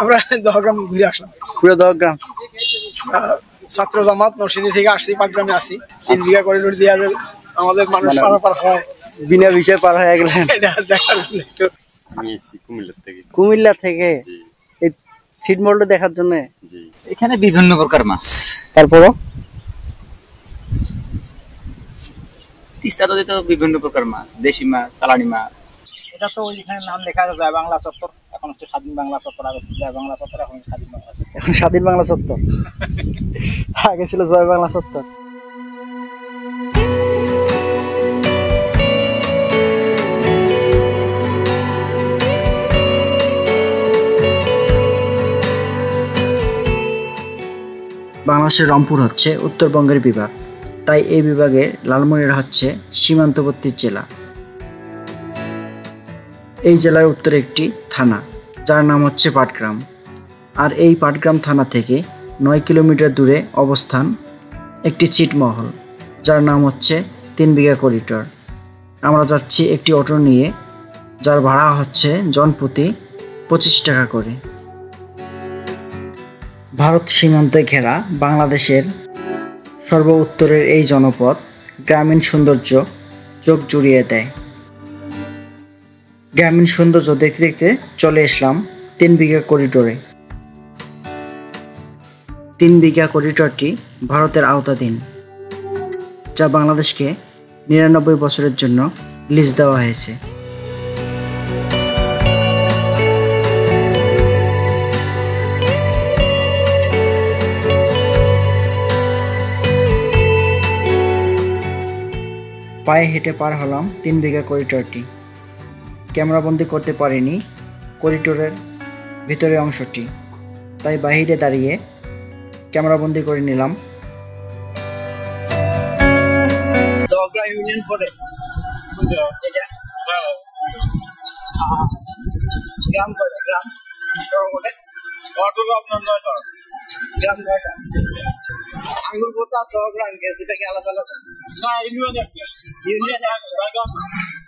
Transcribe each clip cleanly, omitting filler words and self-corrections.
আমরা দহগ্রাম ঘুরে আসলাম। পুরো দহগ্রাম ছাত্র জামাত নরসিংদী থেকে আসছি, পাটগ্রামে আসি। 3 বিঘা করিডোর দিয়ে আমাদের মানুষ পারাপার হয়, বিনা বিষয় পার হয়ে গেলেন। এটা দেখার জন্য একটু। কুমিল্লা থেকে এই ছিটমহলটা দেখার জন্য। এখানে বিভিন্ন প্রকার মাছ, তারপরও তিস্তা নদীতে বিভিন্ন প্রকার মাছ, দেশি মাছ, চালানি মাছ। এটা তো ওইখানে নাম লেখা আছে জয় বাংলা চত্বর, এখন হচ্ছে স্বাধীন বাংলা চত্বর। আগে ছিল জয় বাংলা চত্বর, এখন স্বাধীন বাংলা চত্বর। এখন স্বাধীন বাংলা চত্বর, আগে ছিল জয় বাংলা চত্বর। বাংলাদেশের রংপুর হচ্ছে উত্তরবঙ্গের বিভাগ, তাই এই বিভাগে লালমনিরহাট হচ্ছে সীমান্তবর্তী জেলা। এই জেলার উত্তরে একটি থানা, যার নাম হচ্ছে পাটগ্রাম। আর এই পাটগ্রাম থানা থেকে 9 কিলোমিটার দূরে অবস্থান একটি ছিটমহল, যার নাম হচ্ছে 3 বিঘা করিডোর। আমরা যাচ্ছি একটি অটো নিয়ে, যার ভাড়া হচ্ছে জনপ্রতি 25 টাকা করে। ভারত সীমান্তে ঘেরা বাংলাদেশের সর্ব উত্তরের এই জনপদ গ্রামীণ সৌন্দর্য চোখ জুড়িয়ে দেয়। গ্রামীণ সৌন্দর্য দেখতে দেখতে চলে আসলাম 3 বিঘা করিডোরে। 3 বিঘা করিডোরটি ভারতের আওতাধীন, যা বাংলাদেশকে 99 বছরের জন্য লিজ দেওয়া হয়েছে। পায়ে হেঁটে পার হলাম 3 বিঘা করিডোরটি। ক্যামেরাবন্দি করতে পারিনি করিডোরের ভিতরের অংশটি, তাই বাহিরে দাঁড়িয়ে ক্যামেরাবন্দি করে নিলাম। দহগ্রাম ইউনিয়ন পরে গ্রাম কয়টা? গ্রাম গ্রাম 9টা। আঙ্গুর পোতা দহগ্রাম দুটা কি আলাদা আলাদা? না, ইউনিয়ন একটা। ইউনিয়ন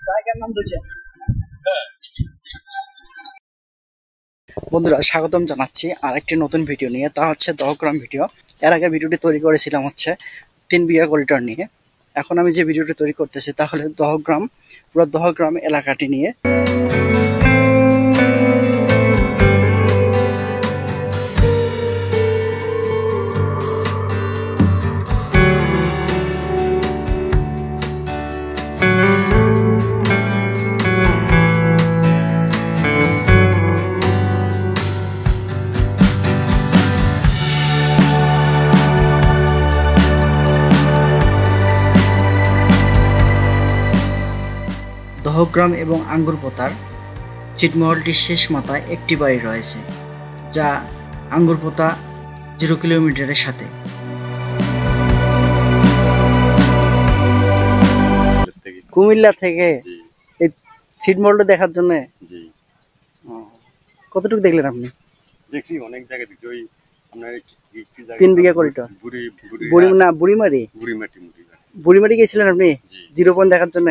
জায়গার নাম দুটো। বন্ধুরা, স্বাগতম জানাচ্ছি আরেকটি নতুন ভিডিও নিয়ে, তা হচ্ছে দহগ্রাম ভিডিও। এর আগে ভিডিওটি তৈরি করেছিলাম হচ্ছে 3 বিঘা করিডোর নিয়ে। এখন আমি যে ভিডিওটি তৈরি করতেছি তাহলে দহগ্রাম, পুরো দহগ্রাম এলাকাটি নিয়ে। দহগ্রাম এবং আঙ্গুরপোতার ছিটমহলটির শেষ মাথায় একটি বাড়ি রয়েছে, যা আঙ্গুরপোতা 0 কিলোমিটারের সাথে। কুমিল্লা থেকে এই ছিটমহলটা দেখার জন্য। কতটুকু দেখলেন আপনি? দেখছি অনেক জায়গায় দেখছি। ওই আপনার 3 বিঘা করিডোর বুড়িমারি গেছিলেন আপনি 0 পয়েন্ট দেখার জন্য?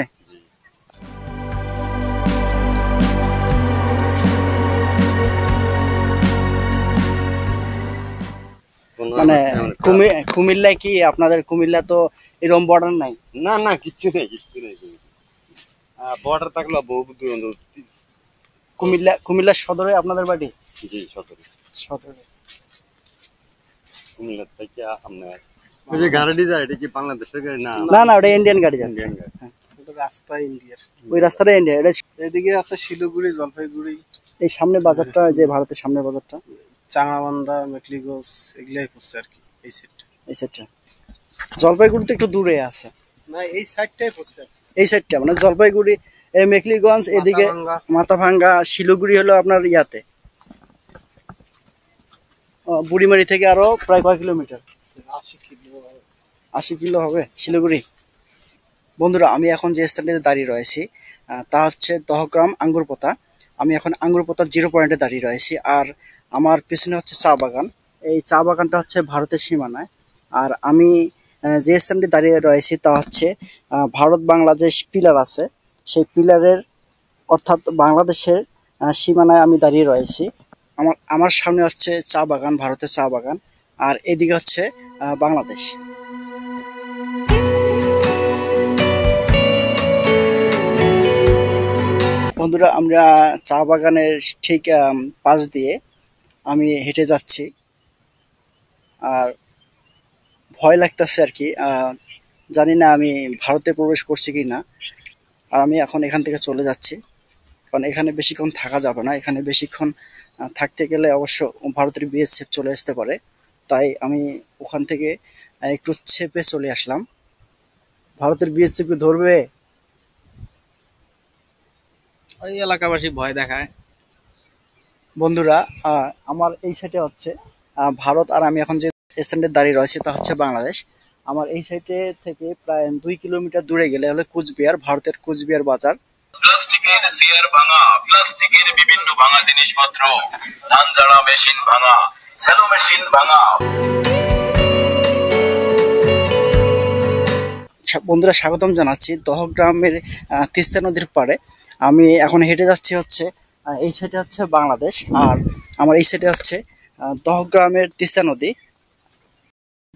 মানে কুমিল্লায় কি আপনাদের? কুমিল্লা তো এরকম বর্ডার নাই। না না, কিচ্ছু নেই, বর্ডার থাকলো বহু দূর। কুমিল্লার সদরে আপনাদের বাড়ি? জি, সদরে। কুমিল্লা থেকে আপনার ওই যে গাড়ি যায়, এটা কি বাংলাদেশের গাড়ি? না না, ওটা ইন্ডিয়ান গাড়ি যাচ্ছে। রাস্তা ইন্ডিয়ার, ওই রাস্তাটা ইন্ডিয়া। এটা এদিকে আছে শিলিগুড়ি, জলপাইগুড়ি। এই সামনে বাজারটা, যে ভারতের সামনে বাজারটা, চাংড়াবান্ধা, মেকলিগঞ্জ, এগুলাই পড়ছে আর কি এই সাইডটা। জলপাইগুড়ি তো একটু দূরে আছে। না, এই সাইডটাই পড়ছে। এই সাইডটা মানে জলপাইগুড়ি, মেকলিগঞ্জ, এদিকে মাথাভাঙ্গা, শিলিগুড়ি হলো আপনার ইয়াতে। বুড়িমারি থেকে আরো প্রায় কয় কিলোমিটার? 80 কিলো হবে শিলিগুড়ি। বন্ধুরা, আমি এখন যে স্থানটিতে দাঁড়িয়ে রয়েছি তা হচ্ছে দহগ্রাম আঙ্গুরপোতা। আমি এখন আঙ্গুরপোতার 0 পয়েন্টে দাঁড়িয়ে রয়েছি। আর আমার পেছনে হচ্ছে চা বাগান। এই চা বাগানটা হচ্ছে ভারতের সীমানায়। আর আমি যে স্থানটি দাঁড়িয়ে রয়েছি তা হচ্ছে ভারত বাংলাদেশ পিলার আছে, সেই পিলারের অর্থাৎ বাংলাদেশের সীমানায় আমি দাঁড়িয়ে রয়েছি। আমার আমার সামনে হচ্ছে চা বাগান, ভারতের চা বাগান, আর এদিকে হচ্ছে বাংলাদেশ। বন্ধুরা, আমরা চা বাগানের ঠিক পাশ দিয়ে আমি হেঁটে যাচ্ছি, আর ভয় লাগতেছে আর কি। জানি না আমি ভারতে প্রবেশ করছি কি না। আর আমি এখন এখান থেকে চলে যাচ্ছি, কারণ এখানে বেশিক্ষণ থাকা যাবে না। এখানে বেশিক্ষণ থাকতে গেলে অবশ্য ভারতের বিএসএফ চলে আসতে পারে। তাই আমি ওখান থেকে একটু ছেপে চলে আসলাম। ভারতের বিএসএফ কে ধরবে, ওই এলাকাবাসী ভয় দেখায়। বন্ধুরা আমার এই সাইডে হচ্ছে ভারত, আর আমি এখন যে স্ট্যান্ডে দাঁড়িয়ে রয়েছে তা হচ্ছে বাংলাদেশ। আমার এই সাইডে থেকে প্রায় 2 কিলোমিটার দূরে গেলে হলো কুচবিহার, ভারতের কুচবিহার বাজার। প্লাস্টিকের চেয়ার ভাঙা, প্লাস্টিকের বিভিন্ন ভাঙা জিনিসপত্র, ধান ঝাড়া মেশিন ভাঙা, সেলো মেশিন ভাঙা। বন্ধুরা, স্বাগতম জানাচ্ছি দহগ্রামের তিস্তা নদীর পাড়ে। আমি এখন হেঁটে যাচ্ছি হচ্ছে এই সাইডে হচ্ছে বাংলাদেশ, আর আমার এই সাইডে হচ্ছে দহগ্রামের তিস্তা নদী।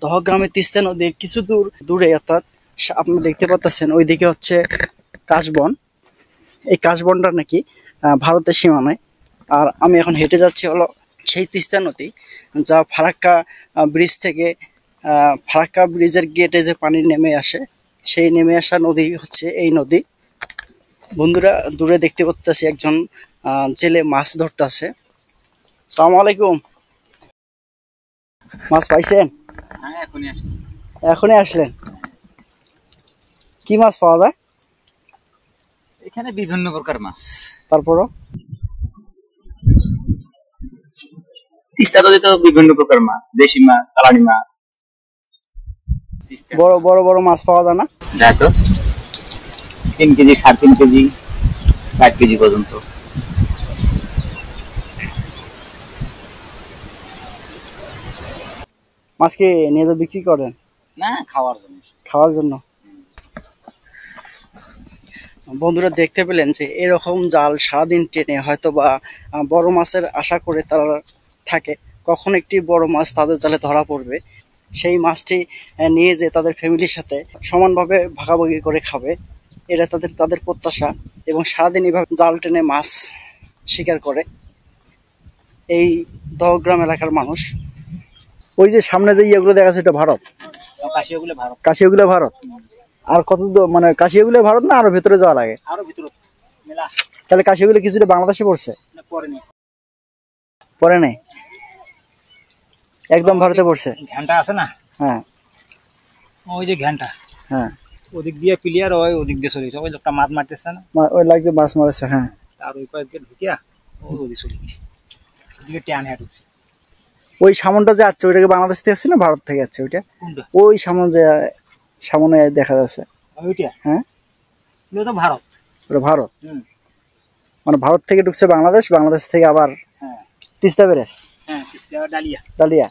দহগ্রামের তিস্তা নদীর কিছু দূরে অর্থাৎ আপনি দেখতে পাচ্ছেন ওইদিকে হচ্ছে কাশবন। এই কাশবনটা নাকি ভারতের সীমানায়। আর আমি এখন হেঁটে যাচ্ছি হলো সেই তিস্তা নদী, যা ফারাক্কা ব্রিজ থেকে, ফারাক্কা ব্রিজের গেটে যে পানি নেমে আসে, সেই নেমে আসা নদী হচ্ছে এই নদী। বন্ধুরা, দূরে দেখতে পাচ্ছি একজন জেলে মাছ ধরতেছে। আসসালামু আলাইকুম। মাছ পাইছেন? হ্যাঁ, এখনই আসি। এখনই আসলেন? কি মাছ পাওয়া যায় এখানে? বিভিন্ন প্রকার মাছ। তারপরও তিস্তা নদীতে তো বিভিন্ন প্রকার মাছ, দেশি মাছ, চালানি মাছ। বড় বড় বড় মাছ পাওয়া যায় না? যায় তো, 3 কেজি, 3.5 কেজি, 4 কেজি পর্যন্ত। মাছ কি নিয়ে যা বিক্রি করেন? না, খাওয়ার জন্য। খাওয়ার জন্য। বন্ধুরা, দেখতে পেলেন যে এরকম জাল সারাদিন টেনে হয়তো বা বড় মাছের আশা করে তারা থাকে, কখন একটি বড় মাছ তাদের জালে ধরা পড়বে, সেই মাছটি নিয়ে যে তাদের ফ্যামিলির সাথে সমানভাবে ভাগাভাগি করে খাবে, এটা তাদের প্রত্যাশা। এবং সারাদিন এইভাবে জাল টেনে মাছ শিকার করে এই দহগ্রাম এলাকার মানুষ। ওই যে সামনে যে ইয়েগুলো দেখা যাচ্ছে, এটা ভারত? কাশিয়াগুলো ভারত। কাশিয়াগুলো ভারত? আর কত মানে কাশিয়াগুলো ভারত না আরো ভেতরে যাওয়া লাগে? আরো ভিতর মেলা। তাহলে কাশিয়াগুলো কিছুটা বাংলাদেশে পড়ছে? পরে নেই, পরে নেই, একদম ভারতে পড়ছে। ঘন্টা আছে না? হ্যাঁ, ওই যে ঘন্টা, হ্যাঁ, ওদিক দিয়ে প্লেয়ার, ওদিক দিয়ে চলে গেছে। ওই লোকটা মাছ মারতেছে না, ওই লাগছে মাছ মারেছে। হ্যাঁ, আর ওই কয়েকদিন ঢুকিয়া ওদিকে চলে গেছে, ওদিকে টান হ্যাঁ ঢুকছে। ওই সামনটা যে আছে ওইটাকে বাংলাদেশ থেকে আসছে না ভারত থেকে যাচ্ছে? ওইটা কোনটা? ওই সামন যে সামনে দেখা যাচ্ছে, ওইটা? হ্যাঁ, ওটা তো ভারত। ওটা ভারত? হুম। মানে ভারত থেকে ঢুকছে বাংলাদেশ, বাংলাদেশ থেকে আবার হ্যাঁ তিস্তা ব্যারেজ, হ্যাঁ, তিস্তা ডালিয়া। ডালিয়া।